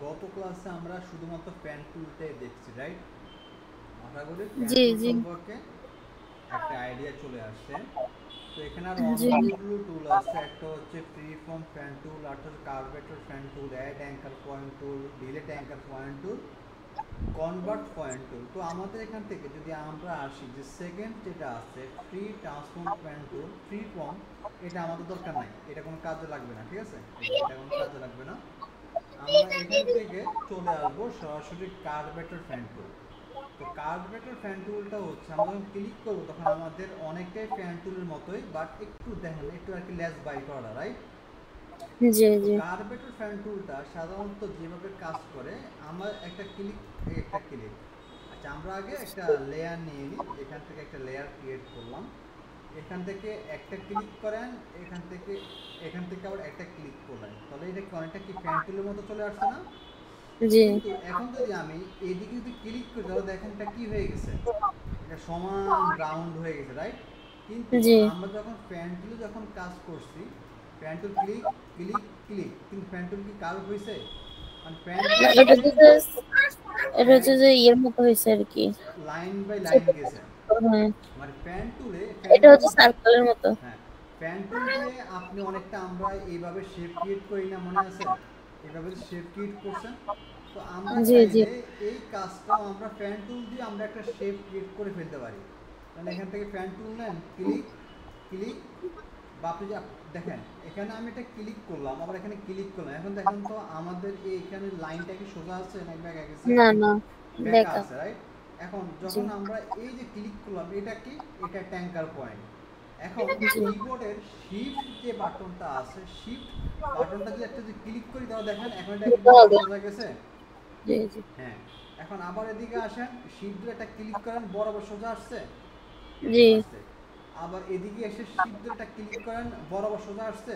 গত ক্লাসে আমরা শুধুমাত্র প্যান টুলটাই দেখছি, রাইট? আশা করি প্যান জি টুল জি সম্পর্কে একটা আইডিয়া চলে আসছে। তো এখানে আর জি অনেকগুলো টুল আছে। একটা হচ্ছে ফ্রি ফর্ম ফ্যান টুল, একটা হচ্ছে curvature pen tool, add anchor point tool, delete anchor point tool, convert point tool. তো আমাদের এখান থেকে যদি আমরা আসি যে সেকেন্ড যেটা আছে free transform point tool, free form, এটা আমাদের দরকার নাই, এটা কোনো কাজে লাগবে না, ঠিক আছে? এটা কোনো কাজে লাগবে না। আমরা এখান থেকে চলে আসবো সরাসরি কার্বেটর ফ্যান টুল। তো কার্বেটর ফ্যান টুলটা হচ্ছে আমরা যখন ক্লিক করবো তখন আমাদের অনেকটাই ফ্যান টুলের মতোই, বাট একটু দেখেন একটু আর কি লেস বাই করা, রাইট? জি তো জি কার্বেটর ফ্যান টুলটা সাধারণত যেভাবে কাজ করে, আমার একটা ক্লিক, একটা ক্লিক। আচ্ছা, আমরা আগে একটা লেয়ার নিয়ে নিই। এখান থেকে একটা লেয়ার ক্রিয়েট করলাম, এখান থেকে একটা ক্লিক করেন, এখান থেকে আবার একটা ক্লিক করলেন, তাহলে এটা কি অনেকটা কি ফ্যান টুলের মতো চলে আসছে না? জি কিন্তু এখন যদি আমি এইদিকে যদি ক্লিক করি তাহলে দেখেন এটা কি হয়ে গেছে, এটা সমান রাউন্ড হয়ে গেছে, রাইট? কিন্তু জি আমরা যখন ফ্যান টুলে যখন কাজ করছি, ফ্যান টুল ক্লিক ক্লিক ক্লিক, কিন্তু ফ্যান টুল কি কার্ভ হয়েছে? মানে ফ্যান না, টুল এটা মানে তো জাস্ট এটা ফ্যান হচ্ছে যে ইয়ের মতো হয়েছে আর কি। লাইন বাই লাইন ছোট গেছে। হ্যাঁ, মানে ফ্যান টুলে ফ্যান এটা টুল হচ্ছে সার্কেলের মতো। হ্যাঁ, ফ্যান টুল দিয়ে আপনি অনেকটা আমরা এইভাবে শেপ ক্রিয়েট করি না, মনে আছে? এইভাবে শেপ ক্রিয়েট করছেন। তো আমরা জি জি চাইলে এই কাজটাও আমরা ফ্যান টুল দিয়ে আমরা একটা শেপ ক্রিয়েট করে ফেলতে পারি। মানে এখান থেকে ফ্যান টুল নেন, ক্লিক ক্লিক, বা আপনি যে দেখেন এখানে আমি এটা ক্লিক করলাম, আবার এখানে ক্লিক করলাম, এখন দেখেন তো আমাদের এখানে লাইনটা কি সোজা আছে না বেঁকা গেছে? না না বেঁকা বেকার। আছে, রাইট? এখন জি যখন আমরা এই যে ক্লিক করলাম, এটা কি? এটা ট্যাঙ্কার পয়েন্ট। এখন জি কিবোর্ডের শিফট যে বাটনটা আছে, শিফট বাটনটা যদি একটা যে ক্লিক করি তাহলে দেখেন এখন এটা কিন্তু সোজা গেছে। জি জি হ্যাঁ, এখন আবার এদিকে আসেন, শিফট ধরে একটা ক্লিক করেন, বরাবর সোজা আসছে, জি আসছে। আবার এদিকে এসে শিফট ধরে একটা ক্লিক করেন, বরাবর সোজা আসছে।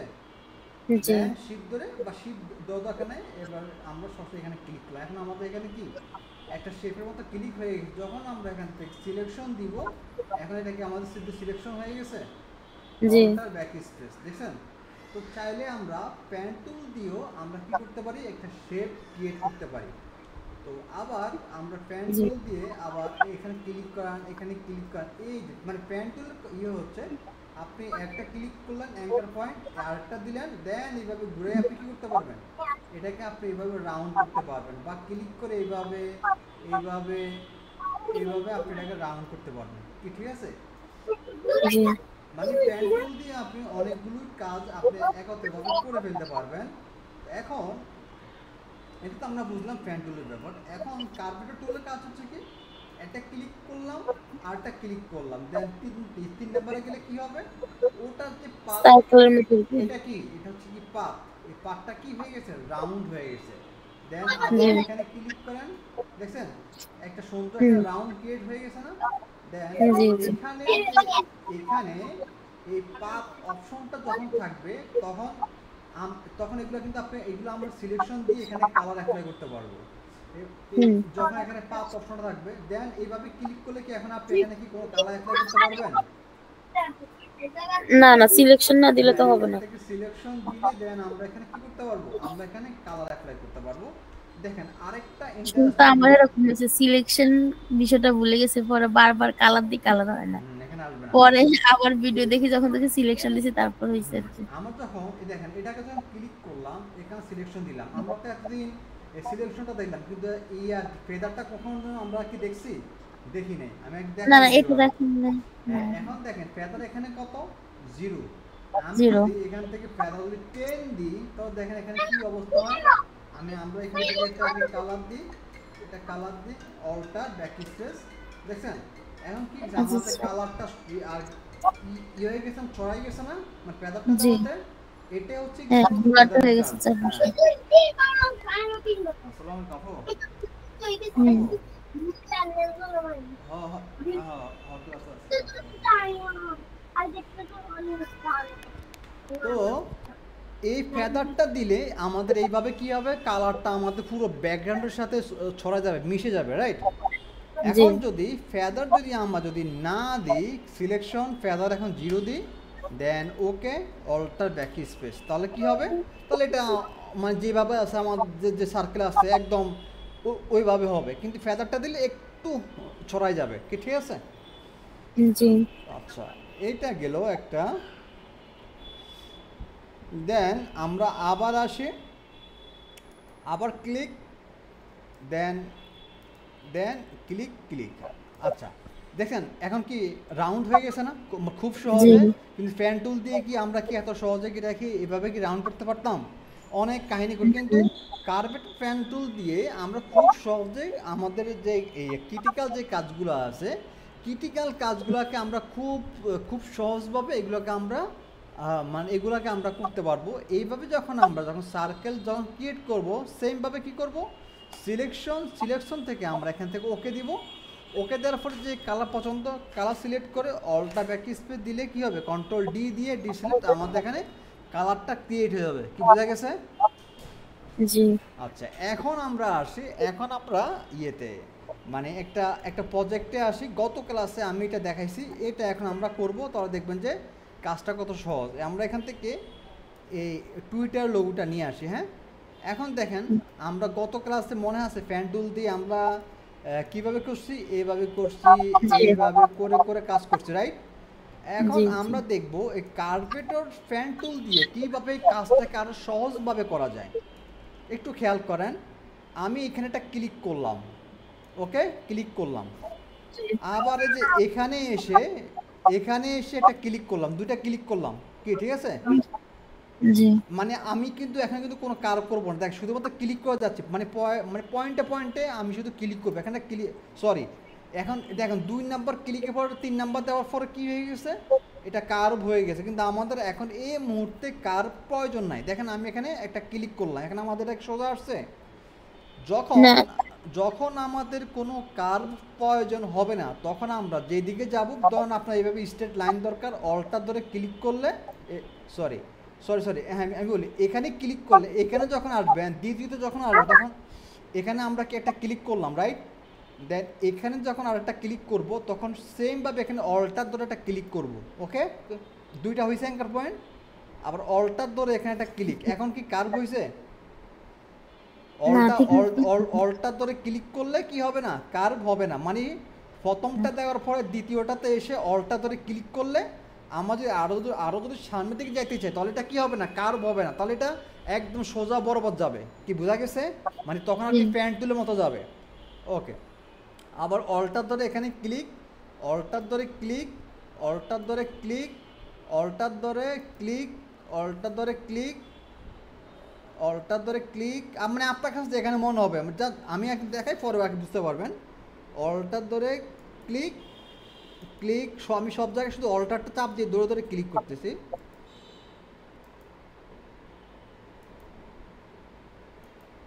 জি দেন শিফট ধরে বা শিফট দরকার নেই, এবার আমরা সরাসরি এখানে ক্লিক করলাম, এখন আমাদের এখানে কি একটা শেপের মতো ক্লিক হয়ে গেছে। যখন আমরা এখান থেকে সিলেকশন দিব, এখন এটা কি আমাদের সিলেকশন হয়ে গেছে, জি অল্টার ব্যাক স্পেস, দেখছেন? তো চাইলে আমরা প্যান টুল দিয়েও আমরা কি করতে পারি, একটা শেপ ক্রিয়েট করতে পারি। তো আবার আমরা প্যান জি টুল দিয়ে আবার এখানে ক্লিক করান, এখানে ক্লিক করান, এই যে মানে প্যান টুল ইয়ে হচ্ছে, আপনি একটা ক্লিক করলেন অ্যাঙ্কার পয়েন্ট, আরেকটা দিলেন, দেন এইভাবে ঘুরে আপনি কি করতে পারবেন, এটাকে আপনি এইভাবে রাউন্ড করতে পারবেন, বা ক্লিক করে এইভাবে এইভাবে এইভাবে আপনি এটাকে রাউন্ড করতে পারবেন, কি ঠিক আছে? জি মানে প্যান টুল দিয়ে আপনি অনেকগুলো কাজ আপনি একত্রিতভাবে করে ফেলতে পারবেন। এখন এটা তো আমরা বুঝলাম ফ্যান টুলের ব্যাপার। এখন কার্বেটর টুলের কাজ হচ্ছে কি, একটা ক্লিক করলাম, আরটা ক্লিক করলাম, দেন তিন নম্বরে গেলে কি হবে, ওটার যে পাত, সার্কেলের মতো। এটা কি, এটা হচ্ছে কি পাত, এই পাতটা কি হয়ে গেছে, রাউন্ড হয়ে গেছে। দেন জি আবার এখানে ক্লিক করেন, দেখছেন একটা সুন্দর হুম একটা রাউন্ড ক্রিয়েট হয়ে গেছে না? দেন জি জি এখানে যে এখানে এই পাত অপশনটা যখন থাকবে তখন তখন এগুলো কিন্তু আপনি এগুলো আমরা সিলেকশন দিয়ে এখানে কালার অ্যাপ্লাই করতে পারবো। হুম যখন এখানে পাত অপশনটা থাকবে, দেন এইভাবে ক্লিক করলে কি এখন আপনি এখানে কি কোনো কালার অ্যাপ্লাই করতে পারবেন? না না সিলেকশন না দিলে হ্যাঁ, তো হবে না। এটাকে সিলেকশন দিলে দেন আমরা এখানে কি করতে পারবো, আমরা এখানে কালার অ্যাপ্লাই করতে পারবো। দেখেন আরেকটা কিন্তু ইন্টারেস্টিং আমার জিনিস, এরকম হয়েছে সিলেকশন বিষয়টা ভুলে গেছে, পরে বারবার কালার দিয়ে কালার হয় না। এখানে আসবে না। পরে আবার ভিডিও দেখি যখন দেখি সিলেকশন দিছি তারপর হয়েছে আর কি। আমরা যখন এই দেখেন এটাকে যখন ক্লিক করলাম, এখানে সিলেকশন দিলাম, আমরা তো এতদিন এই সিলেকশনটা দেখলাম, কিন্তু এই আর ফেদারটা কখনো আমরা কি দেখছি, দেখি নাই। আমি এক না দেখাই না এটা এইভাবে। দেখেন না। হ্যাঁ, হ্যাঁ এখন দেখেন ফেদার এখানে কত, জিরো। আমি জিরো যদি এখান থেকে ফেদার যদি 10 দিই তাহলে দেখেন এখানে কি অবস্থা হয়। আমরা এখান থেকে একটা কালার দিই, এটা কালার দিই, অল্টার ব্যাক স্পেস, দেখছেন? এখন কি যে আচ্ছা আমাদের আচ্ছা। কালারটা আর হয়ে গেছে, ছড়াই গেছে না, মানে ফেদারটা জি দেওয়াতে। এটা হচ্ছে কি হ্যাঁ শুধু ঘোরাতে ফেদারের হয়ে গেছে কাজ। হ্যাঁ, চারপাশে। আসসালামু আলাইকুম আপু। হুম আপু, হ্যাঁ হ্যাঁ হ্যাঁ হ্যাঁ, ক্লাস আছে, তো এই ফেদারটা দিলে আমাদের এইভাবে কি হবে, কালারটা আমাদের পুরো ব্যাকগ্রাউন্ডের সাথে ছড়া যাবে, মিশে যাবে, রাইট? জি এখন যদি ফেদার যদি আমরা যদি না দিই, সিলেকশন ফেদার এখন জিরো দিই, দেন ওকে, অল্টার ব্যাক স্পেস, তাহলে কি হবে, তাহলে এটা মানে যেভাবে আছে আমাদের যে সার্কেল আছে একদম ওইভাবে হবে, কিন্তু ফেদারটা দিলে একটু ছড়াই যাবে কি, ঠিক আছে? জি আচ্ছা, এইটা গেল একটা। দেন আমরা আবার আসি, আবার ক্লিক, দেন দেন ক্লিক ক্লিক। আচ্ছা দেখেন এখন কি রাউন্ড হয়ে গেছে না খুব জি সহজে? কিন্তু ফ্যান টুল দিয়ে কি আমরা কি এত সহজে কি রাখি এভাবে কি রাউন্ড করতে পারতাম? অনেক কাহিনী করি, কিন্তু কার্পেট ফ্যান টুল দিয়ে আমরা খুব সহজে আমাদের যে এই ক্রিটিক্যাল যে কাজগুলো আছে, ক্রিটিক্যাল কাজগুলোকে আমরা খুব খুব সহজভাবে এগুলোকে আমরা মানে এগুলোকে আমরা করতে পারবো। এইভাবে যখন আমরা যখন সার্কেল যখন ক্রিয়েট করব, সেমভাবে কি করব, সিলেকশন থেকে আমরা এখান থেকে ওকে দিব। ওকে দেওয়ার পরে যে কালার পছন্দ, কালার সিলেক্ট করে অল্টা ব্যাক স্পেস দিলে কি হবে, কন্ট্রোল ডি দিয়ে ডিসিলেক্ট, আমাদের এখানে কালারটা ক্রিয়েট হয়ে যাবে। কি বোঝা গেছে? জি আচ্ছা এখন আমরা আসি, এখন আমরা ইয়েতে মানে একটা একটা প্রজেক্টে আসি। গত ক্লাসে আমি এটা দেখাইছি, এটা এখন আমরা করব, তাহলে দেখবেন যে কাজটা কত সহজ। আমরা এখান থেকে এই টুইটার লোগোটা নিয়ে আসি। হ্যাঁ, এখন দেখেন আমরা গত ক্লাসে মনে আছে ফ্যান টুল দিয়ে আমরা কিভাবে করছি, এইভাবে করছি, জি এইভাবে করে করে কাজ করছি, রাইট? এখন জি আমরা দেখব এই কার্পেটর ফ্যান টুল দিয়ে কীভাবে কাজটাকে আরও সহজভাবে করা যায়। একটু খেয়াল করেন, আমি এখানে একটা ক্লিক করলাম, ওকে ক্লিক করলাম, জি আবার এই যে এখানে এসে একটা ক্লিক করলাম, দুইটা ক্লিক করলাম, কি ঠিক আছে? জি মানে আমি কিন্তু এখানে কিন্তু কোনো কার করবো না, দেখ শুধুমাত্র ক্লিক করে যাচ্ছে, মানে পয়েন্টে পয়েন্টে আমি শুধু ক্লিক করবো এখানে ক্লিক। সরি, এখন দেখেন 2 নাম্বার ক্লিকের পর 3 নাম্বার দেওয়ার পরে কী হয়ে গেছে, এটা কার্ভ হয়ে গেছে। কিন্তু আমাদের এখন এই মুহূর্তে কার্ভ প্রয়োজন নাই। দেখেন আমি এখানে একটা ক্লিক করলাম, এখানে আমাদের এক সোজা আসছে। যখন না যখন আমাদের কোনো কার্ভ প্রয়োজন হবে না, তখন আমরা যেদিকে যাব, ধরুন আপনার এইভাবে স্ট্রেট লাইন দরকার, অল্টার ধরে ক্লিক করলে, সরি সরি সরি হ্যাঁ আমি বলি, এখানে ক্লিক করলে এখানে যখন আসবেন, দ্বিতীয়তে যখন আসবে তখন এখানে আমরা কি একটা ক্লিক করলাম, রাইট? দেন এখানে যখন আর একটা ক্লিক করব, তখন সেমভাবে এখানে অল্টার ধরে একটা ক্লিক করব, ওকে? দুইটা হয়েছে অ্যাঙ্কার পয়েন্ট, আবার অল্টার ধরে এখানে একটা ক্লিক। এখন কি কার্ভ হয়েছে? না অল্টা ঠিক আছে অল্টার ধরে ক্লিক করলে কি হবে না, কার্ভ হবে না। মানে প্রথমটা দেওয়ার পরে দ্বিতীয়টাতে এসে অল্টা ধরে ক্লিক করলে আমরা যদি আরও যদি সামনের দিকে যাইতে চাই, তাহলে এটা কী হবে না, কার্ভ হবে না, তাহলে এটা একদম সোজা বরাবর যাবে। কি বোঝা গেছে? মানে তখন আর জি কি প্যান্ট তুলের মতো যাবে। ওকে, আবার অল্টার ধরে এখানে ক্লিক, অল্টার ধরে ক্লিক, অল্টার ধরে ক্লিক, অল্টার ধরে ক্লিক, অল্টার ধরে ক্লিক, অল্টার ধরে ক্লিক। মানে আপনার কাছে যেখানে মনে হবে, আমি এক দেখাই, পরে বাকি বুঝতে পারবেন। অল্টার ধরে ক্লিক ক্লিক, আমি সব জায়গায় শুধু অল্টারটা চাপ দিয়ে ধরে ধরে ক্লিক করতেছি।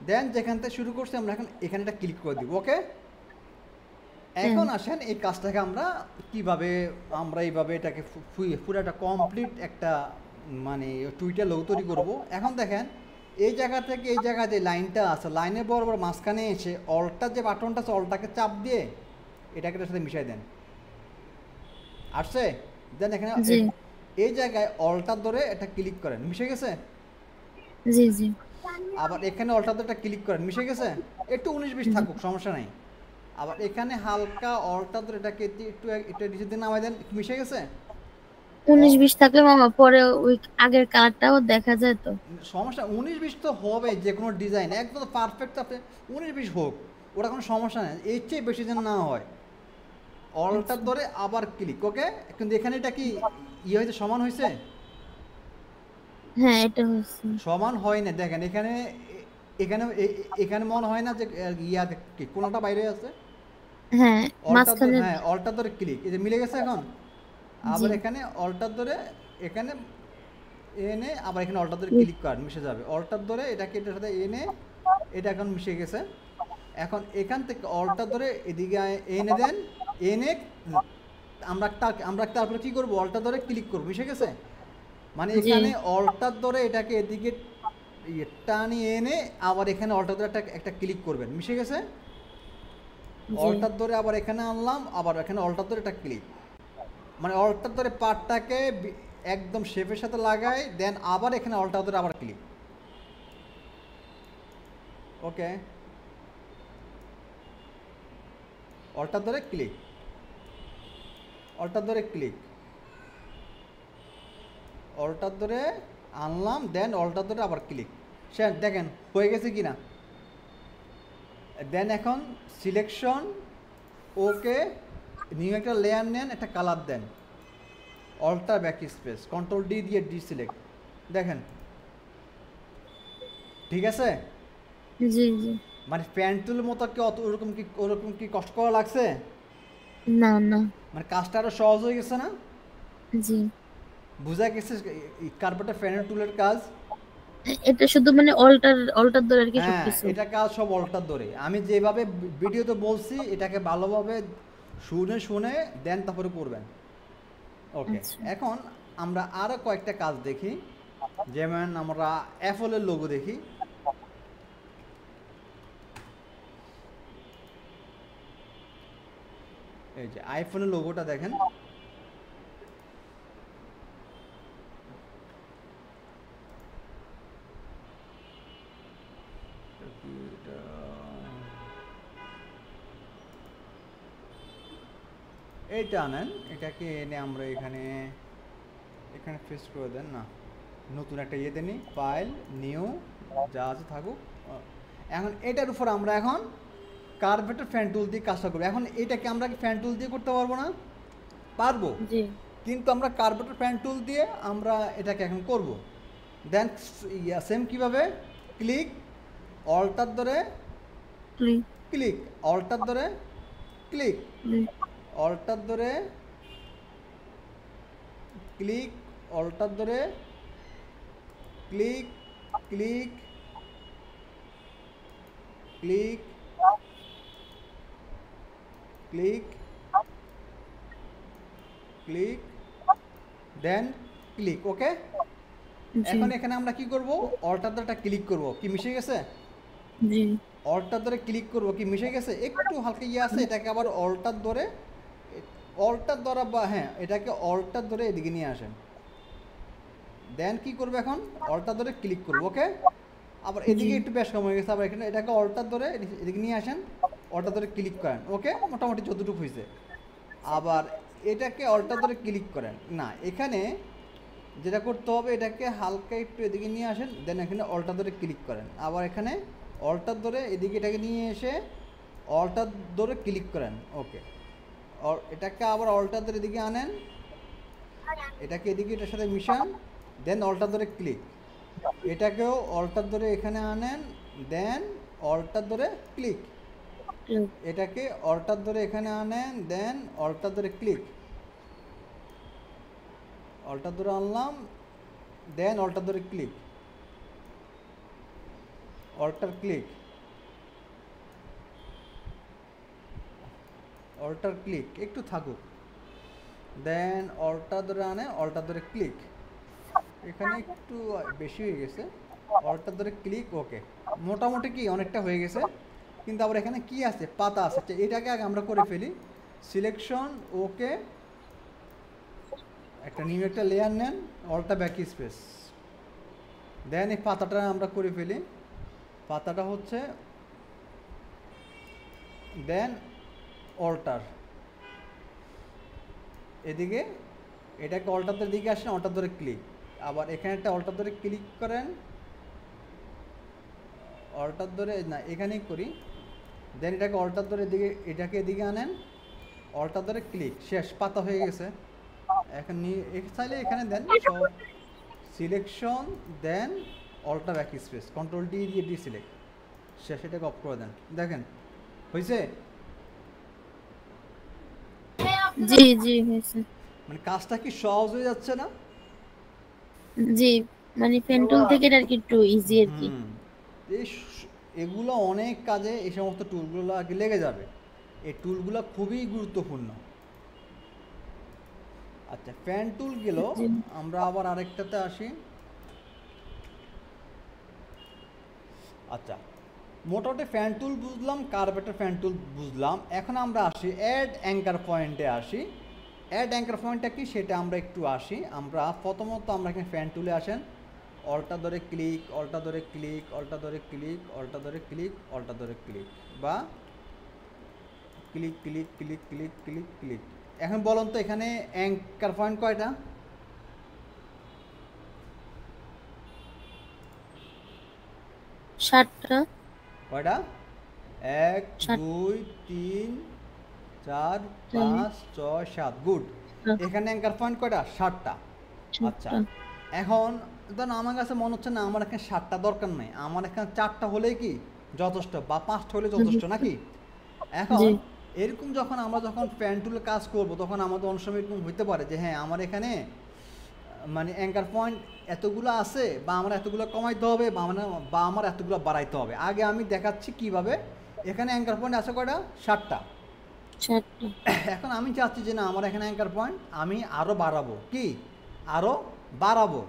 দেন যেখান থেকে শুরু করছি আমরা এখন এখানে একটা ক্লিক করে দিব, ওকে? এখন আসেন এই কাজটাকে আমরা কিভাবে আমরা এইভাবে এটাকে পুরো একটা কমপ্লিট একটা মানে টুইটার লোগো তৈরি করবো। এখন দেখেন এই জায়গা থেকে এই জায়গায় যে লাইনটা আছে, লাইনের বরাবর মাঝখানে এসে অল্টার যে বাটনটা আছে, অলটাকে চাপ দিয়ে এটাকে এটার সাথে মিশাই দেন। আসছে? দেন এখানে জি এই জায়গায় অল্টার ধরে এটা ক্লিক করেন, মিশে গেছে? জি জি আবার এখানে অল্টার ধরে এটা ক্লিক করেন, মিশে গেছে? একটু 19-20 থাকুক, সমস্যা নাই। আবার এখানে হালকা অল্টার ধরে এটাকে একটু একটু নিচের দিকে নামাই দেন, মিশে গেছে? 19-20 থাকলে মামা পরে ওই আগের কালারটাও দেখা যায় তো। সমস্যা 19-20 তো হবে, যে কোনো ডিজাইন একদম পারফেক্ট আপনি 19-20 হোক, ওটা কোনো সমস্যা নেই, এর চেয়ে বেশি যেন না হয়। অল্টার ধরে আবার ক্লিক, ওকে? কিন্তু এখানে এটা কি ইয়ে হয়েছে, সমান হয়েছে? হ্যাঁ এটা হচ্ছে সমান হয় না, দেখেন এখানে এখানে এখানে মনে হয় না যে ইয়া কি কোনটা বাইরে আছে। হ্যাঁ অল্টার মাঝখানে হ্যাঁ অল্টার ধরে ক্লিক, এই যে মিলে গেছে এখন। জি আবার এখানে অল্টার ধরে এখানে এনে আবার এখানে অল্টার ধরে ক্লিক করেন, মিশে যাবে। অল্টার ধরে এটাকে এটার সাথে এনে এটা এখন মিশে গেছে। এখন এখান থেকে অল্টার ধরে এদিকে এনে দেন, এনে আমরা তারপরে কী করবো, অল্টার ধরে ক্লিক করবো, মিশে গেছে? মানে জি এখানে অল্টার ধরে এটাকে এদিকে টানিয়ে এনে আবার এখানে অল্টার ধরে একটা ক্লিক করবেন, মিশে গেছে? জি অল্টার ধরে আবার এখানে আনলাম, আবার এখানে অল্টার ধরে একটা ক্লিক, মানে অল্টার ধরে পার্টটাকে একদম শেপের সাথে লাগাই, দেন আবার এখানে অল্টার ধরে আবার ক্লিক। ওকে, অল্টার ধরে ক্লিক, অল্টার ধরে ক্লিক, অল্টার ধরে আনলাম, দেন অল্টার ধরে আবার ক্লিক। সে দেখেন হয়ে গেছে কি না। দেন এখন সিলেকশন, ওকে, নিউ একটা লেয়ার নেন, একটা কালার দেন, alter back space, control D দিয়ে ডিসিলেক্ট। দেখেন ঠিক আছে। জি জি। মানে পেন টুলের মতো কি অত ওরকম কি কষ্ট করা লাগছে? না না। মানে কাজটা আরো সহজ হয়ে গেছে না? জি। বোঝা গেছে কার্পেটের ফ্যানের টুলের কাজ। এটা শুধু মানে অল্টার অল্টার ধরে আর কি হ্যাঁ, সবকিছু। এটা কাজ সব অল্টার ধরে। আমি যেভাবে ভিডিওতে বলছি এটাকে ভালোভাবে শুনে শুনে দেন তারপরে করবেন। ওকে, আচ্ছা। এখন আমরা আরও কয়েকটা কাজ দেখি। যেমন আমরা অ্যাপলের লোগো দেখি। এই যে আইফোনের লোগোটা দেখেন, এইটা আনেন, এটাকে এনে আমরা এখানে এখানে পেস্ট করে দেন না, নতুন একটা ইয়ে দেনি, ফাইল নিউ, যা আছে থাকুক। এখন এটার উপর আমরা এখন কার্ভেটের ফ্যান টুল দিয়ে কাজটা করবো। এখন এটাকে আমরা কি ফ্যান টুল দিয়ে করতে পারবো না? পারবো, জি। কিন্তু আমরা কার্ভেটের ফ্যান টুল দিয়ে আমরা এটাকে এখন করব। দেন সেম কীভাবে, ক্লিক, অল্টার ধরে ক্লিক ক্লিক, অল্টার ধরে ক্লিক, ক্লিক অল্টার ধরে ক্লিক, অল্টার ধরে click, click, click, click, click, then click. Okay, জি এখন এখানে আমরা কি করব, অল্টার ধরে ক্লিক করব, কি মিশে গেছে? জি অল্টার ধরে ক্লিক করব, কি মিশে গেছে? একটু হালকা ইয়ে আছে, এটাকে আবার অল্টার ধরে, অল্টার ধরা বা হ্যাঁ এটাকে অল্টার ধরে এদিকে নিয়ে আসেন। দেন কি করবে, এখন অল্টার ধরে ক্লিক করব। ওকে, আবার এদিকে একটু বেশ কম হয়ে গেছে, আবার এখানে এটাকে অল্টার ধরে এদিকে নিয়ে আসেন, অল্টার ধরে ক্লিক করেন। ওকে, মোটামুটি যতটুকু হয়েছে। আবার এটাকে অল্টার ধরে ক্লিক করেন না, এখানে যেটা করতে হবে এটাকে হালকা একটু এদিকে নিয়ে আসেন, দেন এখানে অল্টার ধরে ক্লিক করেন। আবার এখানে অল্টার ধরে এদিকে এটাকে নিয়ে এসে অল্টার ধরে ক্লিক করেন। ওকে, এটাকে আবার অল্টার ধরে এদিকে আনেন, এটাকে এদিকে এটার সাথে মিশান, দেন অল্টার ধরে ক্লিক, এটাকেও অল্টার ধরে এখানে আনেন, দেন অল্টার ধরে ক্লিক, এটাকে অল্টার ধরে এখানে আনেন, দেন অল্টার ধরে ক্লিক, অল্টার ধরে আনলাম, দেন অল্টার ধরে click, alter click, alter click, একটু থাকুক, দেন অল্টার ধরে আনে, অল্টার ধরে ক্লিক, এখানে একটু বেশি হয়ে গেছে, অল্টার ধরে ক্লিক। ওকে, মোটামুটি কি অনেকটা হয়ে গেছে, কিন্তু আবার এখানে কি আছে, পাতা আছে। এটাকে আগে আমরা করে ফেলি, সিলেকশন, ওকে, একটা নিউ একটা লেয়ার নেন, অল্টার ব্যাক স্পেস, দেন এই পাতাটা আমরা করে ফেলি। পাতাটা হচ্ছে দেন অল্টার, এদিকে এটাকে অল্টার দিকে আসেন, অল্টার ধরে ক্লিক, আবার এখানে একটা অল্টার ধরে ক্লিক করেন, অল্টার ধরে না এখানেই করি, দেন এটাকে অল্টার ধরে এদিকে, এটাকে এদিকে আনেন, অল্টার ধরে ক্লিক, শেষ, পাতা হয়ে গেছে। এখন চাইলে এখানে দেন সব selection, then alter back space, control D দিয়ে ডিসিলেক্ট, শেষ, এটাকে অফ করে দেন। দেখেন হয়েছে, জি জি হয়েছে। মানে কাজটা কি সহজ হয়ে যাচ্ছে না? জি, মানে পেন টুল থেকে এটা আর কি একটু ইজি আর কি। এই এগুলো অনেক কাজে এই সমস্ত টুলগুলো আগে লেগে যাবে। এই টুলগুলো খুবই গুরুত্বপূর্ণ। আচ্ছা, ফ্যান টুল গেল, জি আমরা আবার আরেকটাতে আসি। আচ্ছা, মোটামুটি ফ্যান টুল বুঝলাম, কার্পেটের ফ্যান টুল বুঝলাম। এখন আমরা আসি অ্যাড অ্যাঙ্কার পয়েন্টে আসি। অ্যাড অ্যাঙ্কার পয়েন্টটা কি সেটা আমরা একটু আসি। আমরা প্রথমত আমরা এখানে ফ্যান টুলে আসেন, অল্টা ধরে ক্লিক, অল্টা ধরে ক্লিক, অল্টা ধরে ক্লিক, অল্টা ধরে ক্লিক, অল্টা ধরে ক্লিক, বা click click click click click click. এখন বলুন তো এখানে অ্যাঙ্কার পয়েন্ট কয়টা? 7টা। কয়টা? 1 7টা। 2 3 4 5 6 7। গুড। এখানে অ্যাঙ্কার পয়েন্ট কয়টা? 7টা। আচ্ছা, এখন ধরুন আমার কাছে মনে হচ্ছে না আমার এখানে 7টা দরকার নেই, আমার এখানে 4টা হলেই কি যথেষ্ট, বা 5টা হলে যথেষ্ট নাকি? এখন জি এরকম যখন আমরা যখন ফ্যান টুলে কাজ করব তখন আমাদের অনেক সময় এরকম হইতে পারে যে হ্যাঁ আমার এখানে মানে অ্যাঙ্কার পয়েন্ট এতগুলো আছে, বা আমার এতগুলো কমাইতে হবে, বা আমার এতগুলো বাড়াইতে হবে। আগে আমি দেখাচ্ছি কিভাবে। এখানে অ্যাঙ্কার পয়েন্ট আছে কয়টা? 7টা। 7টা। এখন আমি চাচ্ছি যে না আমার এখানে অ্যাঙ্কার পয়েন্ট আমি আরও বাড়াবো, কি আরও বাড়াবো।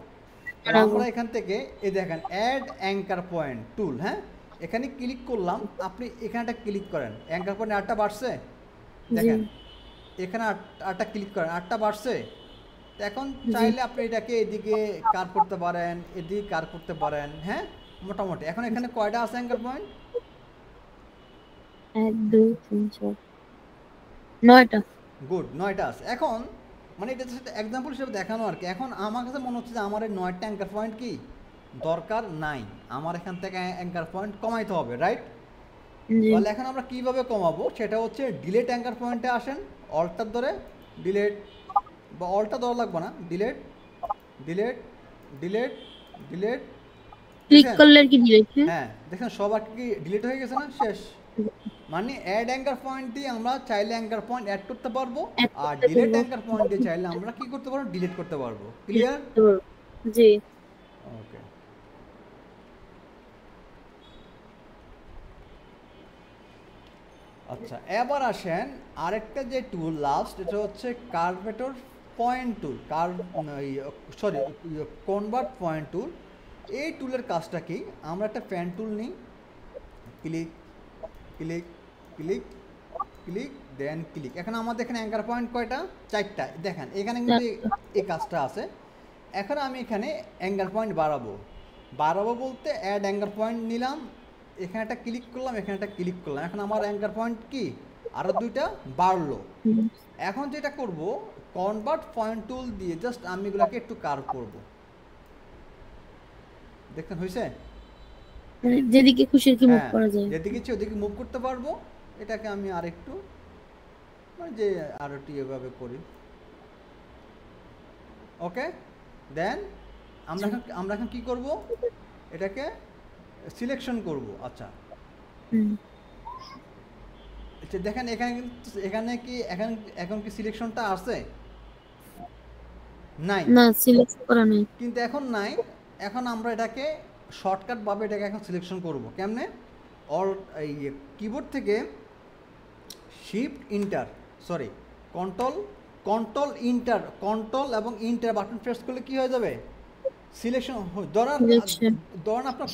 তাহলে আমরা এখান থেকে এই দেখেন অ্যাড অ্যাঙ্কার পয়েন্ট টুল, হ্যাঁ এখানে ক্লিক করলাম, আপনি এখানটা ক্লিক করেন, অ্যাঙ্কার পয়েন্ট 8টা বাড়ছে, দেখেন এখানে 8টা ক্লিক করেন, 8টা বাড়ছে। তো এখন চাইলে আপনি এটাকে এদিকে কার করতে পারেন, এদিকে কার করতে পারেন, হ্যাঁ মোটামুটি। এখন এখানে কয়টা আছে অ্যাঙ্কার পয়েন্ট? 1 2 3 4 9টা। গুড, 9টা আছে। এখন মানে এটা জাস্ট এক্সাম্পল হিসেবে দেখানো আর কি। এখন আমার কাছে মনে হচ্ছে যে আমার এই 9টা অ্যাঙ্কার পয়েন্ট কি দরকার নাই, আমার এখান থেকে অ্যাঙ্কার পয়েন্ট কমাইতে হবে, রাইট? তাহলে এখন আমরা কীভাবে কমাবো সেটা হচ্ছে ডিলেট অ্যাঙ্কার পয়েন্টে আসেন, অল্টার ধরে ডিলেট, বা অল্টা ধরা লাগবে না, delete delete delete delete. Click করলে আর কি ডিলিট। হ্যাঁ দেখেন সবার কি ডিলিট হয়ে গেছে না, শেষ। মানে অ্যাড অ্যাঙ্কার পয়েন্ট দিয়ে আমরা চাইলে অ্যাঙ্কার পয়েন্ট অ্যাড করতে পারবো, আর ডিলিট অ্যাঙ্কার পয়েন্ট দিয়ে চাইলে আমরা কি করতে পারবো, ডিলিট করতে পারবো। ক্লিয়ার? জি। ওকে। আচ্ছা, এবার আসেন আরেকটা যে টুল লাস্ট, এটা হচ্ছে curvature point tool, convert point tool. এই টুলের কাজটা কি, আমরা একটা ফ্যান টুল নিই, click click click click then click. এখন আমাদের এখানে অ্যাঙ্কার পয়েন্ট কয়টা? 4টা। দেখেন এখানে কিন্তু এই কাজটা আছে। এখন আমি এখানে অ্যাঙ্কার পয়েন্ট বাড়াবো বলতে অ্যাড অ্যাঙ্কার পয়েন্ট নিলাম, এখানে একটা ক্লিক করলাম, এখানে একটা ক্লিক করলাম, এখন আমার অ্যাঙ্কার পয়েন্ট কি আরও 2টা বাড়লো। এখন যেটা করব, কনভার্ট পয়েন্ট টুল দিয়ে জাস্ট আমি এগুলাকে একটু কার্ভ করব। দেখেন হয়েছে? যেদিকে খুশি আর কি মুভ করা যায়, যেদিকে ইচ্ছে ওদিকে মুভ করতে পারবো। এটাকে আমি আরেকটু মানে যে আরও একটু এভাবে করি। ওকে, দেন আমরা এখন কী করব, এটাকে সিলেকশন করব। আচ্ছা আচ্ছা, দেখেন এখানে কি এখন কি সিলেকশনটা আছে? নাই, না সিলেক্ট করা নেই। কিন্তু এখন নাই। এখন আমরা এটাকে শর্টকাট ভাবে এটাকে এখন সিলেকশন করব। কেমনে? এই কিবোর্ড থেকে শিফট ইন্টার, সরি কন্ট্রোল এবং ইন্টার বাটন প্রেস করলে কি হয়ে যাবে, সিলেকশন। ধরেন আপনার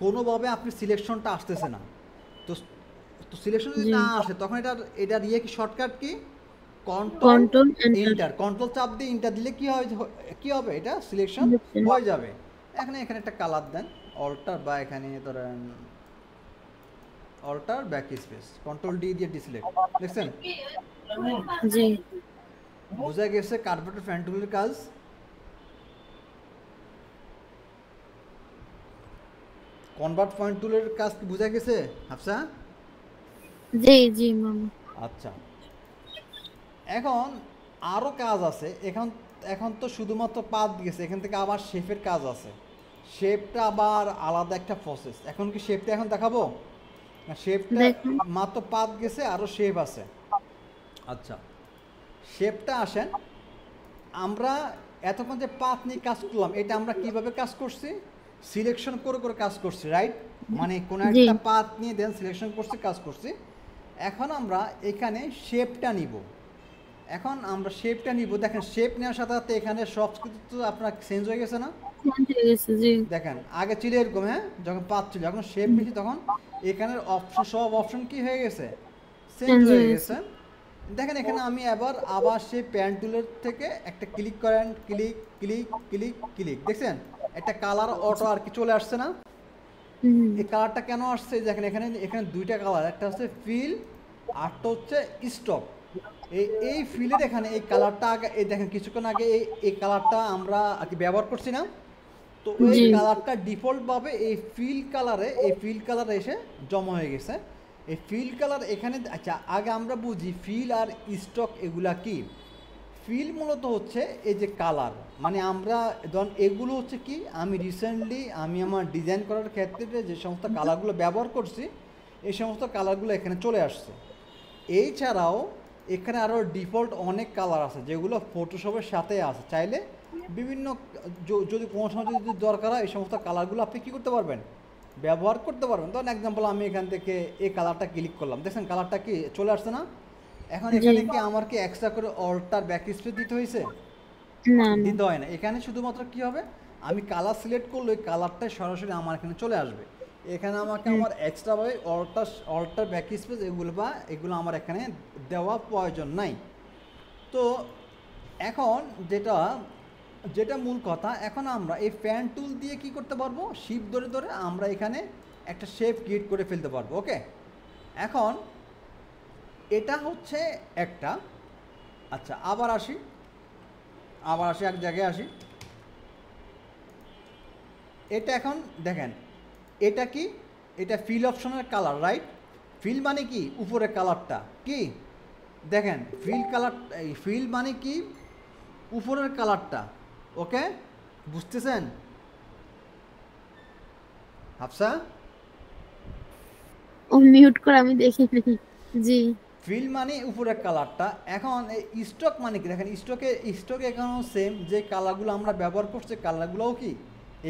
কোনোভাবে আপনি সিলেকশনটা আসতেছে না, তো সিলেকশন যদি না আসে তখন এটার কি শর্টকাট কি, কন্ট্রোল চাপ দিয়ে ইন্টার দিলে কি হবে, এটা সিলেকশন হয়ে যাবে। এখানে একটা কালার দেন, অল্টার, বা এখানে ধরেন alter back space, control D দিয়ে ডিসিলেক্ট। দেখছেন? জি, বোঝা গেছে কার্ভেটর ফ্যান টুলের কাজ। কনভার্ট পয়েন্ট টুলের কাজ কি বোঝা গেছে হাফসা? জি জি মামা। আচ্ছা, এখন আরও কাজ আছে। এখন তো শুধুমাত্র পাত গেছে, এখান থেকে আবার শেপের কাজ আছে। শেপটা আবার আলাদা একটা প্রসেস। এখন কি শেপটা এখন দেখাবো না? শেপটা মাত্র পাত গেছে, আরও শেপ আছে। আচ্ছা, শেপটা আসেন। আমরা এতক্ষণ যে পাত নিয়ে কাজ করলাম, এটা আমরা কিভাবে কাজ করছি, সিলেকশন করে কাজ করছি, রাইট? মানে কোনো একটা পাত নিয়ে দেন সিলেকশন করছি, কাজ করছি। এখন আমরা এখানে শেপটা নিব। দেখেন শেপ নেওয়ার সাথে সাথে এখানে সব কিছু আপনার চেঞ্জ হয়ে গেছে না? দেখেন আগে ছিল এরকম, হ্যাঁ যখন পাত ছিল, এখন শেপ নিচ্ছি তখন এখানের সব অপশন কি হয়ে গেছে, চেঞ্জ হয়ে গেছে। দেখেন এখানে আমি আবার সেই প্যান টুলের থেকে একটা ক্লিক করেন, ক্লিক ক্লিক ক্লিক ক্লিক, দেখছেন একটা কালার অটো আর কি চলে আসছে না? হুম এই কালারটা কেন আসছে? দেখেন এখানে এখানে দুইটা কালার, একটা হচ্ছে ফিল আরটা হচ্ছে স্টক। এই ফিলের এখানে এই কালারটা আগে এই দেখেন কিছুক্ষণ আগে এই কালারটা আমরা আর কি ব্যবহার করছি না? তো ওই জি কালারটা ডিফল্টভাবে এই ফিল কালারে এসে জমা হয়ে গেছে। এই ফিল কালার এখানে, আচ্ছা আগে আমরা বুঝি ফিল আর স্টক এগুলা কি। ফিল মূলত হচ্ছে এই যে কালার, মানে আমরা ধরুন এগুলো হচ্ছে কি, আমি রিসেন্টলি আমি আমার ডিজাইন করার ক্ষেত্রে যে সমস্ত কালারগুলো ব্যবহার করছি এই সমস্ত কালারগুলো এখানে চলে আসছে। এই ছাড়াও এখানে আরও ডিফল্ট অনেক কালার আছে যেগুলো ফটোশপের সাথে আছে, চাইলে বিভিন্ন যদি কোনো সময় যদি দরকার হয় এই সমস্ত কালারগুলো আপনি কী করতে পারবেন, ব্যবহার করতে পারবেন। ধরুন এক্সাম্পল আমি এখান থেকে এই কালারটা ক্লিক করলাম, দেখছেন কালারটা কি চলে আসছে না? এখন জি এখানে কি আমার কি এক্সট্রা করে অল্টার ব্যাক স্পেস দিতে হয়েছে? না না দিতে হয় না। এখানে শুধুমাত্র কি হবে, আমি কালার সিলেক্ট করলে ওই কালারটাই সরাসরি আমার এখানে চলে আসবে। এখানে আমাকে হুম, আমার এক্সট্রাভাবে অল্টার ব্যাক স্পেস এগুলো আমার এখানে দেওয়া প্রয়োজন নাই। তো এখন যেটা যেটা মূল কথা, এখন আমরা এই ফ্যান টুল দিয়ে কি করতে পারবো, শিপ ধরে ধরে আমরা এখানে একটা শেপ ক্রিয়েট করে ফেলতে পারবো। ওকে, এখন এটা হচ্ছে একটা। আচ্ছা আবার আসি এক জায়গায় আসি। এটা এখন দেখেন এটা কি, এটা ফিল অপশনের কালার, রাইট? ফিল মানে কি উপরের কালারটা কি, দেখেন ফিল মানে কি উপরের কালারটা। ওকে, বুঝতেছেন হাফসা? ও মিউট করে আমি দেখিনি। জি ফিল মানে উপরের কালারটা। এখন এই স্টক মানে কি, দেখেন স্টকে এখানেও সেম, যে কালারগুলো আমরা ব্যবহার করছি কালারগুলোও কি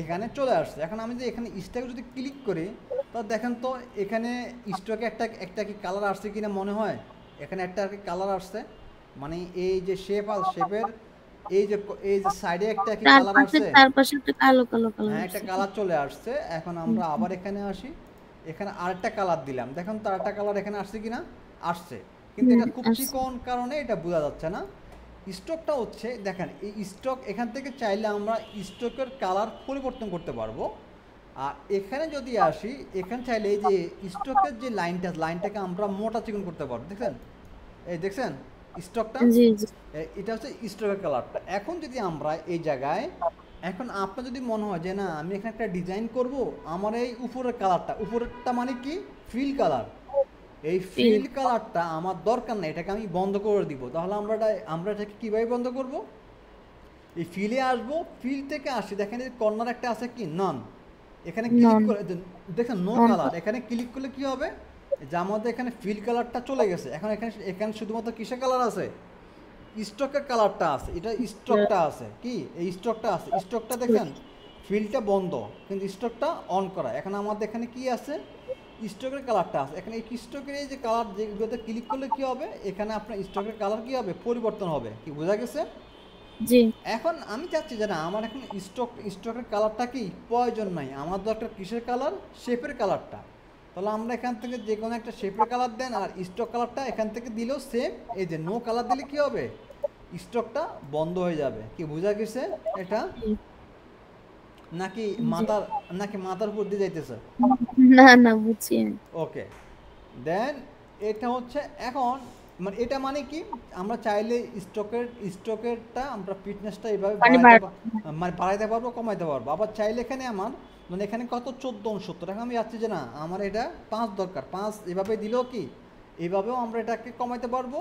এখানে চলে আসছে। এখন আমি যে এখানে স্টকে যদি ক্লিক করি, তা দেখেন তো এখানে স্টকে একটা কি কালার আসছে কিনা মনে হয়, এখানে একটা আর কি কালার আসছে, মানে এই যে শেপের এই যে সাইডে একটা কি কালার আসছে। তার পাশে একটা কালো কালো কালার হ্যাঁ, একটা আছে। কালার চলে আসছে। এখন আমরা আবার এখানে আসি, এখানে আরেকটা কালার দিলাম, দেখুন তো আরেকটা কালার এখানে আসছে কি না? আসছে, কিন্তু হুম এটা খুব আছে। চিকন কারণে এটা বোঝা যাচ্ছে না। স্টকটা হচ্ছে দেখেন এই স্টক, এখান থেকে চাইলে আমরা স্টকের কালার পরিবর্তন করতে পারবো। আর এখানে যদি আসি, এখানে চাইলে এই যে স্টকের যে লাইনটাকে আমরা মোটা চিকন করতে পারবো, দেখছেন? এই দেখছেন স্টকটা, জি জি এটা হচ্ছে স্টকের কালারটা। এখন যদি আমরা এই জায়গায়, এখন আপনার যদি মনে হয় যে না আমি এখানে একটা ডিজাইন করব, আমার এই উপরের কালারটা, উপরেরটা মানে কি ফিল কালার, এই ফিল ফিল কালারটা আমার দরকার নেই, এটাকে আমি বন্ধ করে দিব। তাহলে আমরা এটাকে কীভাবে বন্ধ করব? এই ফিলে আসবো, ফিল থেকে আসি, দেখেন এই কর্নার একটা আছে কি নন, এখানে ক্লিক নন করে দেখেন নো নন কালার, এখানে ক্লিক করলে কি হবে, যে আমাদের এখানে ফিল কালারটা চলে গেছে। এখন এখানে শুধুমাত্র কিসের কালার আছে, স্টকের কালারটা আছে, এটা স্টকটা আছে কি, এই স্টকটা আছে, স্টকটা দেখেন ফিল্ডটা বন্ধ কিন্তু স্টকটা অন করা। এখন আমাদের এখানে কি আছে, স্টকের কালারটা আছে। এখানে এই স্টকের এই যে কালার যেগুলোতে ক্লিক করলে কি হবে, এখানে আপনার স্টকের কালার কি হবে, পরিবর্তন হবে। কি বোঝা গেছে? জি এখন আমি চাচ্ছি যে না আমার এখন স্টকের কালারটা কি প্রয়োজন নাই, আমার দরকার কিসের কালার, শেপের কালারটা। তাহলে আমরা এখান থেকে যে কোনো একটা শেপের কালার দেন, আর স্টক কালারটা এখান থেকে দিলেও সেম। এই যে নো কালার দিলে কি হবে, স্টকটা বন্ধ হয়ে যাবে। কি বোঝা গেছে এটা? জি নাকি জি। মাথার নাকি মাথার উপর দিয়ে যাইতেছে? না না বুঝছি আমি। ওকে, দেন এটা হচ্ছে এখন, মানে এটা মানে কি, আমরা চাইলে স্টকেরটা আমরা ফিটনেসটা এইভাবে মানে মানে বাড়াইতে পারবো কমাইতে পারবো। আবার চাইলে এখানে আমার মানে এখানে কত 1469, এখন আমি যাচ্ছি যে না আমার এটা 5 দরকার, 5 এভাবে দিলেও কি এইভাবেও আমরা এটাকে কমাইতে পারবো,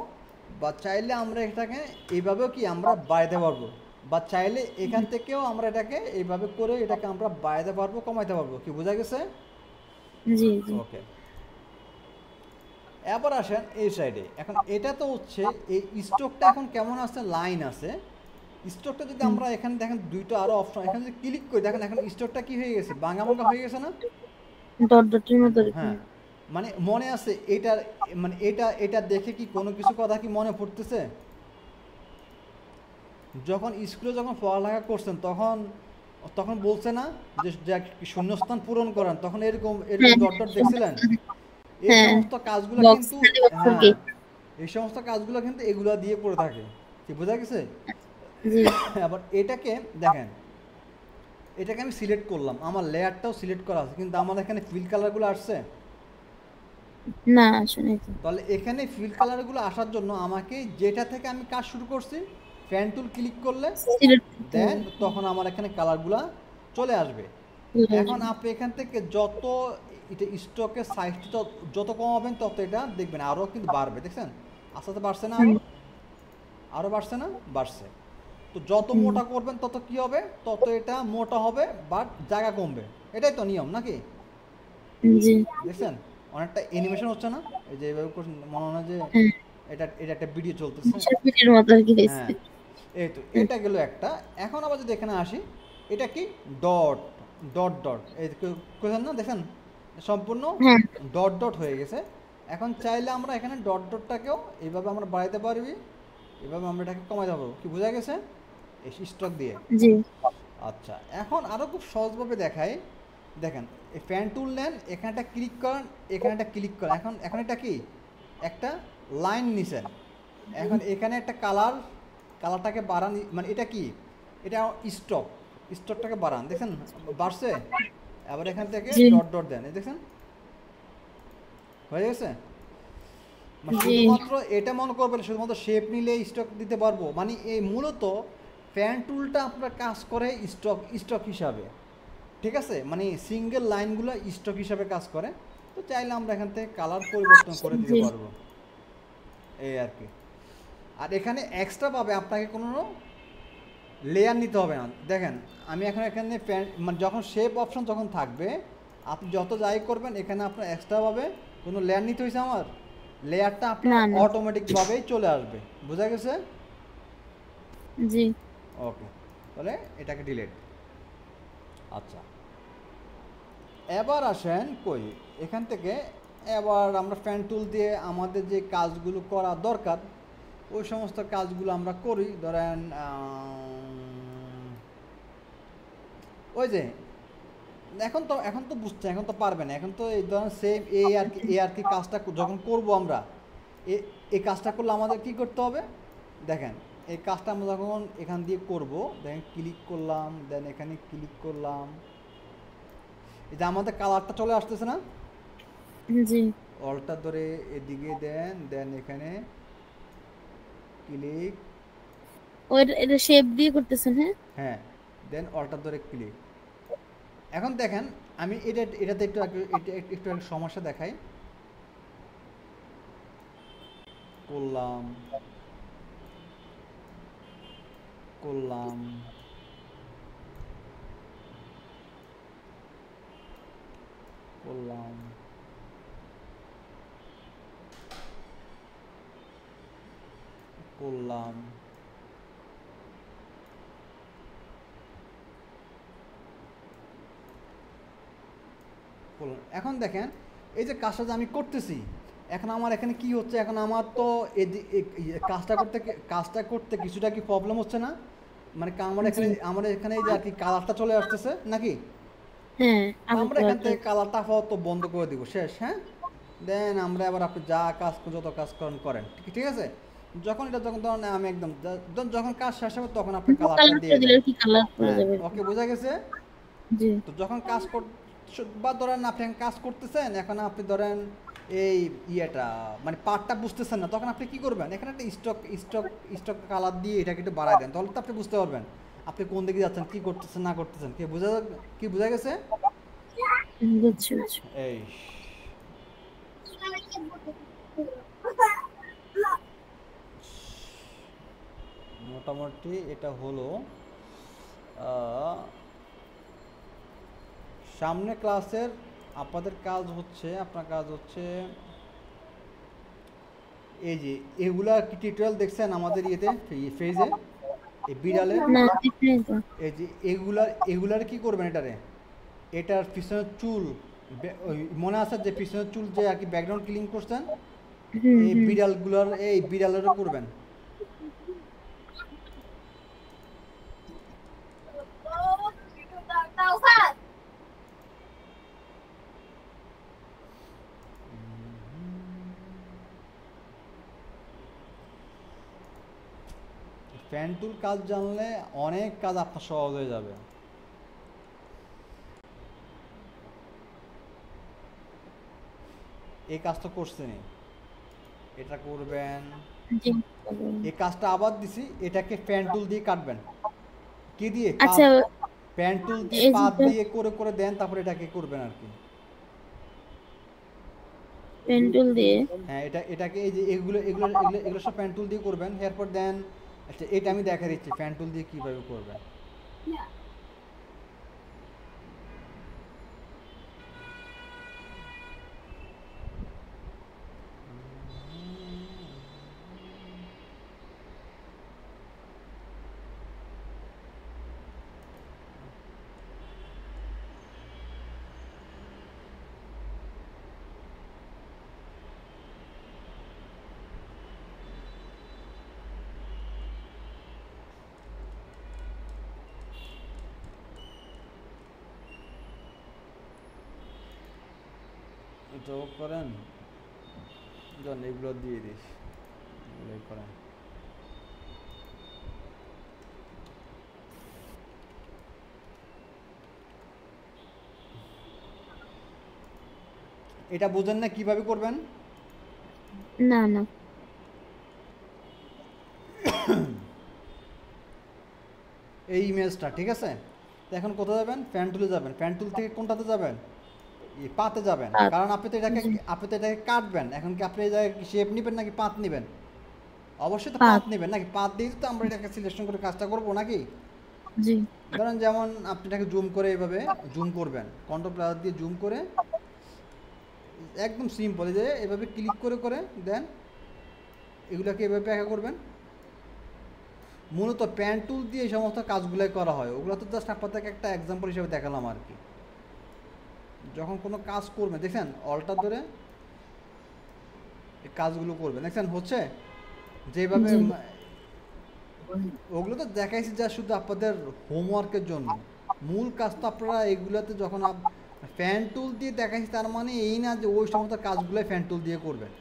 বা চাইলে আমরা এটাকে এইভাবেও কি আমরা বাড়াইতে পারবো, বা চাইলে এখান থেকেও আমরা এটাকে এইভাবে করে এটাকে আমরা বাড়াইতে পারবো কমাইতে পারবো। কি বোঝা গেছে? জি জি ওকে, এবার আসেন এই সাইডে। এখন এটা তো হচ্ছে এই স্টকটা এখন কেমন আছে, লাইন আছে। স্টকটা যদি আমরা এখানে দেখেন দুইটা আরো অপশন, এখানে যদি ক্লিক করি দেখেন এখন স্টকটা কি হয়ে গেছে, ভাঙা ভাঙা হয়ে গেছে না? ডট ডটের মতো এরকম। হ্যাঁ, মানে মনে আছে এটার, মানে এটা দেখে কি কোনো কিছু কথা কি মনে পড়তেছে? যখন স্কুলে যখন পড়ালেখা করছেন তখন তখন বলছে না যে যে শূন্যস্থান পূরণ করেন, তখন এরকম এরকম হ্যাঁ ডট ডট দেখছিলেন? এই হ্যাঁ সমস্ত কাজগুলো বক্স কিন্তু, খালি বক্সের হ্যাঁ, কি এই সমস্ত কাজগুলো কিন্তু এগুলা দিয়ে করে থাকে, কি বোঝা গেছে? জি। আবার এটাকে দেখেন, এটাকে আমি সিলেক্ট করলাম, আমার লেয়ারটাও সিলেক্ট করা আছে, কিন্তু আমার এখানে ফিল কালারগুলো আসছে। না শুনে তো। তাহলে এখানে ফিল কালারগুলো আসার জন্য আমাকে যেটা থেকে আমি কাজ শুরু করছি, ফ্যান টুল ক্লিক করলে সিলেক্ট করতে দেন হবে। তখন আমার এখানে কালারগুলো চলে আসবে। চলে এখন আসবে। আপনি এখান থেকে যত এটা স্টকের সাইজটা যত কমাবেন তত এটা দেখবেন আরও কিন্তু বাড়বে, দেখছেন আস্তে আস্তে বাড়ছে না, হুম, আরও বাড়ছে না, বাড়ছে। তো যত হুম, মোটা করবেন তত কি হবে, তত এটা মোটা হবে, বাট জায়গা কমবে। এটাই তো নিয়ম নাকি? জি। দেখছেন অনেকটা অ্যানিমেশন হচ্ছে না? এই যে এইভাবে করছেন, মনে হয় না যে হ্যাঁ, এটা এটা একটা ভিডিও চলতেছে। মিশরপিটের মতো আর কি হয়েছে। হ্যাঁ, এই তো হুম, এটা গেল একটা। এখন আবার যদি এখানে আসি, এটা কি ডট ডট ডট, এই কোথায় না দেখেন সম্পূর্ণ হ্যাঁ, ডট ডট হয়ে গেছে। এখন চাইলে আমরা এখানে ডট ডটটাকেও এইভাবে আমরা বাড়াইতে পারবি, এভাবে আমরা এটাকে কমাইতে পারবো, কি বোঝা গেছে এই স্ট্রোক দিয়ে? জি। আচ্ছা, এখন আরও খুব সহজভাবে দেখাই। দেখেন এই ফ্যান টুল নেন, এখানটা ক্লিক করেন, এখানটা ক্লিক করেন, এখন এখন এটা কি একটা লাইন নিছেন। এখন এখানে একটা কালারটাকে বাড়ান, মানে এটা কি, এটা স্টক, স্টকটাকে বাড়ান, দেখছেন বাড়ছে। আবার এখান থেকে জি। ডট ডট দেন, এই দেখছেন হয়ে গেছে। মানে জি। শুধুমাত্র এটা মনে করবেন শুধুমাত্র শেপ নিলে স্টক দিতে পারবো, মানে এই মূলত ফ্যান টুলটা আপনার কাজ করে স্টক হিসাবে, ঠিক আছে, মানে সিঙ্গেল লাইনগুলো স্টক হিসাবে কাজ করে। তো চাইলে আমরা এখান থেকে কালার পরিবর্তন করে দিতে জি। পারবো, এই আর কি। আর এখানে এক্সট্রাভাবে আপনাকে কোনো লেয়ার নিতে হবে না। দেখেন আমি এখন এখানে মানে যখন শেপ অপশন যখন থাকবে, আপনি যত যাই করবেন এখানে আপনার এক্সট্রাভাবে কোনো লেয়ার নিতে হয়েছে আমার, লেয়ারটা আপনার না, না। অটোমেটিকভাবেই চলে আসবে, বোঝা গেছে? জি। ওকে, তাহলে এটাকে ডিলিট। আচ্ছা, এবার আসেন কই এখান থেকে, এবার আমরা ফ্যান টুল দিয়ে আমাদের যে কাজগুলো করা দরকার ওই সমস্ত কাজগুলো আমরা করি। ধরেন ওই যে এখন তো বুঝছে, এখন তো পারবে না, এখন তো এই ধরেন সেম এই আর কি কাজটা যখন করব আমরা, এই কাজটা করলে আমাদের কি করতে হবে, দেখেন এই কাজটা আমরা যখন এখান দিয়ে করব, দেখেন ক্লিক করলাম, দেন এখানে ক্লিক করলাম, এই যে আমাদের কালারটা চলে আসতেছে না, জি। অলটা ধরে এদিকে দেন, দেন এখানে ক্লিক, ওই এটা শেপ দিয়ে করতেছেন, হ্যাঁ? হ্যাঁ, দেন অলটা ধরে ক্লিক। এখন দেখেন আমি এটাতে একটু সমস্যা দেখাই, করলাম করলাম করলাম করলাম করলাম। এখন দেখেন এই যে কাজটা যে আমি করতেছি, এখন আমার এখানে কি হচ্ছে, এখন আমার তো কাজটা করতে কিছুটা কি প্রবলেম হচ্ছে না, মানে জি। আমার এখানে এই যে আর কি কালারটা চলে আসতেছে নাকি? হ্যাঁ, তো আলু আমরা এখান কালারটা। থেকে কালারটা আপাতত বন্ধ করে দিব, শেষ, হ্যাঁ। দেন আমরা এবার আপনি যা যত কাজ করেন করেন, ঠিক আছে। যখন ধরেন আমি একদম যখন কাজ শেষ হবে তখন আপনি কালারটা কালার করে দিয়ে দিলে দেন। আর কি কালার করে হ্যাঁ, যাবে আর কি। ওকে, বোঝা গেছে। জি। তো যখন বা ধরেন আপনি এখন কাজ করতেছেন, এখন আপনি ধরেন এই ইয়েটা মানে পার্টটা বুঝতেছেন না, তখন আপনি কি করবেন, এখানে একটা স্টক কালার দিয়ে এটাকে একটু বাড়ায় দেন, তাহলে তো আপনি বুঝতে পারবেন আপনি কোন দিকে যাচ্ছেন, কি করতেছেন না করতেছেন, কি বোঝা গেছে? বুঝছি, বুঝছি। এই মোটামুটি এটা হলো। আহ, সামনে ক্লাসের আপনার কাজ হচ্ছে এই যে এগুলা কি টিউটোরিয়াল দেখছেন আমাদের ইয়েতে, ফেজে, এই বিড়ালের, না, এখানে তো। এই যে এগুলার কি করবেন, এটার পিছনের চুল, ওই মনে আছে যে পিছনের চুল যে আর কি ব্যাকগ্রাউন্ড ক্লিন করছেন, হুম, এই হুম। বিড়ালেরও করবেন। ফ্যান টুল কাজ জানলে অনেক কাজ আপনার সহজ হয়ে যাবে। এই কাজ তো করছেনই, এটা করবেন। জি। এই কাজটা আবার দিছি, এটাকে ফ্যান টুল দিয়ে কাটবেন। কি দিয়ে? আচ্ছা, পাত। ফ্যান টুল দিয়ে এই পাত যে দিয়ে করে করে দেন, তারপর এটাকে করবেন আর কি। পেন্টুল দিয়ে। হ্যাঁ, এটাকে এই যে এগুলো সব ফ্যান টুল দিয়ে করবেন, এরপর দেন। আচ্ছা, এটা আমি দেখা দিচ্ছি ফ্যান টুল দিয়ে কীভাবে করবেন। যোগ করেন, জন এগুলো দিয়ে দিস, এগুলোই করেন। এটা বুঝেন না কিভাবে করবেন? না না। এই ইমেজটা ঠিক আছে। তো এখন কোথায় যাবেন? ফ্যান টুলে যাবেন। ফ্যান টুল থেকে কোনটাতে যাবেন? পাতে যাবেন, পাত। কারণ আপনি তো জি। এটাকে কাটবেন। এখন কি আপনি এই জায়গায় শেপ নেবেন নাকি পাত নেবেন? অবশ্যই তো পাত পাত। নেবেন নাকি? পাত দিয়ে তো আমরা এটাকে সিলেকশন করে কাজটা করবো নাকি? জি। ধরেন যেমন আপনি এটাকে জুম করে এভাবে জুম করবেন, কন্ট্রোল প্লাস দিয়ে জুম করে, একদম সিম্পল, এই যে এভাবে ক্লিক করে করে দেন, এগুলোকে এভাবে একা করবেন। মূলত প্যান টুল দিয়ে এই সমস্ত কাজগুলোই করা হয়, ওগুলো তো জাস্ট আপনাদেরকে একটা এক্সাম্পল হিসেবে দেখালাম আর কি। যখন কোনো কাজ করবেন, দেখছেন অল্টার ধরে এই কাজগুলো করবেন, দেখছেন হচ্ছে যেভাবে জি। ওগুলো তো দেখাইছি যা শুধু আপনাদের হোমওয়ার্কের জন্য। মূল কাজ তো আপনারা এগুলোতে যখন ফ্যান টুল দিয়ে দেখাইছি, তার মানে এই না যে ওই সমস্ত কাজগুলোই ফ্যান টুল দিয়ে করবেন।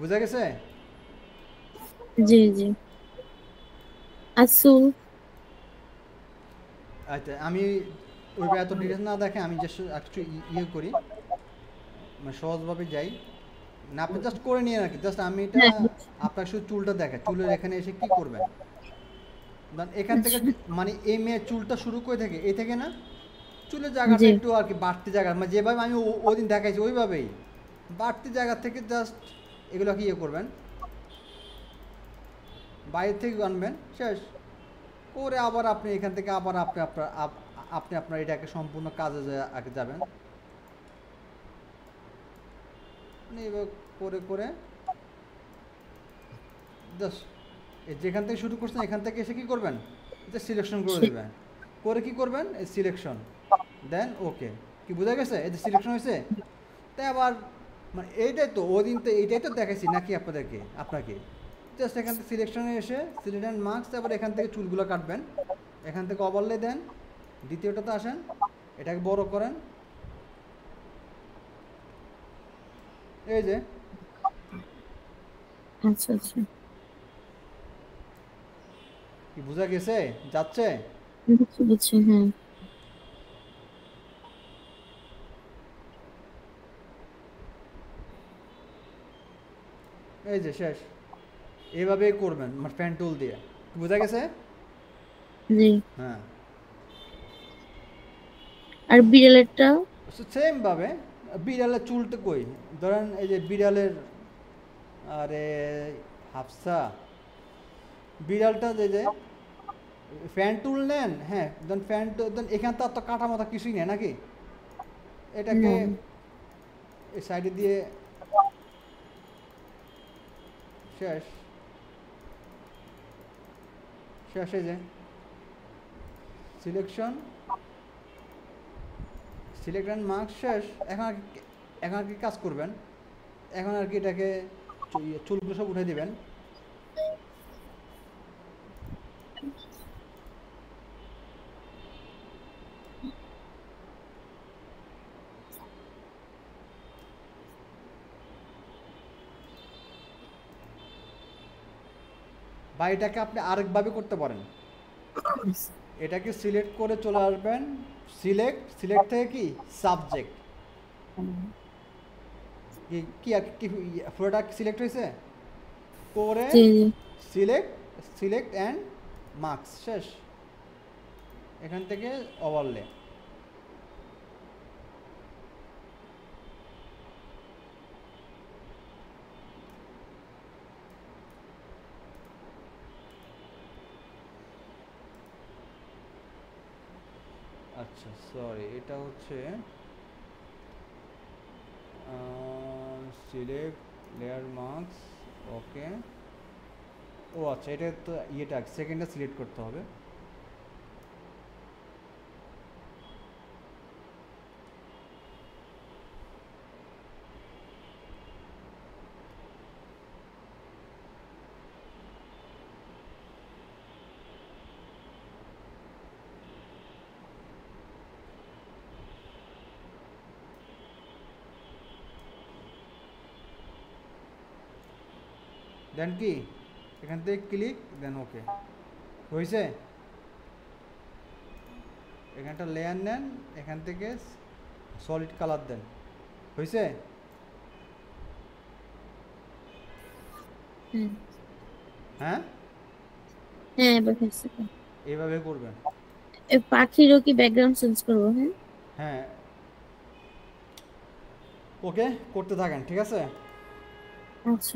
বুঝা গেছে? জি জি। আসুল। আচ্ছা, আমি ওইভাবে এত ডিটেলস না দেখে আমি জাস্ট একটু ইয়ে করি, মানে সহজভাবে যাই। না, আপনি জাস্ট করে নিয়ে আর কি। জাস্ট আমি এটা হ্যাঁ। আপনার শুধু চুলটা দেখা, চুলের এখানে এসে কি করবেন, দেন এখান থেকে আচ্ছা। মানে এই মেয়ের চুলটা শুরু করে থেকে এই থেকে না, চুলের জায়গাটা জি। একটু আর কি বাড়তি জায়গা, মানে যেভাবে আমি ওই দিন দেখাইছি ওইভাবেই বাড়তি জায়গা থেকে জাস্ট এগুলোকে ইয়ে করবেন, বাইরে থেকে আনবেন, শেষ করে আবার আপনি এখান থেকে আবার আপনি আপনার এটাকে সম্পূর্ণ কাজে আগে যাবেন, মানে এভাবে করে করে জাস্ট যেখান থেকে শুরু করছেন এখান থেকে এসে কী করবেন, এটা সিলেকশন করে দেবেন। করে কি করবেন? এই সিলেকশন দেন, ওকে। কি বোঝা গেছে? এই যে সিলেকশন হয়েছে, তাই আবার মানে এইটাই তো ওই দিন তো এইটাই তো দেখাইছি নাকি আপনাকে জাস্ট এখান থেকে সিলেকশনে এসে সিলেক্ট অ্যান্ড মার্কস, তারপর এখান থেকে চুলগুলো কাটবেন, এখান থেকে ওভারলে দেন, দ্বিতীয়টাতে আসেন, এটাকে বড় করেন, এই যে। আচ্ছা আচ্ছা। কি বোঝা গেছে? যাচ্ছে? বুঝছি বুঝছি, হ্যাঁ। এই যে শেষ। এইভাবেই করবেন মানে ফ্যান টুল দিয়ে। বোঝা গেছে? জি। হ্যাঁ। আর বিড়ালেরটা? সেম ভাবে বিড়ালের চুলটা কই, ধরেন এই যে বিড়ালের, আরে হাফসা, বিড়ালটা যে ফ্যান টুল নেন, হ্যাঁ, দেন ফ্যান টুল দেন, এখান তো আর তো কাটা মাথা কিছুই নেই নাকি, এটাকে না। এই সাইডে দিয়ে শেষ। শেষে যে সিলেকশন, সিলেক্ট অ্যান্ড মার্কস শেষ। এখন আর কি কাজ করবেন, এখন আর কি এটাকে চুলগুলো সব উঠে দিবেন, বা এটাকে আপনি আরেকভাবে করতে পারেন, এটাকে সিলেক্ট করে চলে আসবেন, সিলেক্ট থেকে কি সাবজেক্ট, কি কি আর কি পুরোটা সিলেক্ট হয়েছে, করে জি জি সিলেক্ট অ্যান্ড মার্কস, শেষ। এখান থেকে ওভারলে, আচ্ছা সরি এটা হচ্ছে সিলেক্ট লেয়ার মার্কস, ওকে। ও আচ্ছা, এটা তো ইয়েটা সেকেন্ডটা সিলেক্ট করতে হবে। দেন কি এখান থেকে ক্লিক, দেন ওকে, হয়েছে। এখানটা লেয়ার নেন, এখান থেকে সলিড কালার দেন, হয়েছে। হ্যাঁ হ্যাঁ, হ্যাঁ এবার হয়েছে। এইভাবে করবেন। এই পাখিরও কি ব্যাকগ্রাউন্ড চেঞ্জ করবো? হ্যাঁ হ্যাঁ, ওকে, করতে থাকেন, ঠিক আছে। আচ্ছা।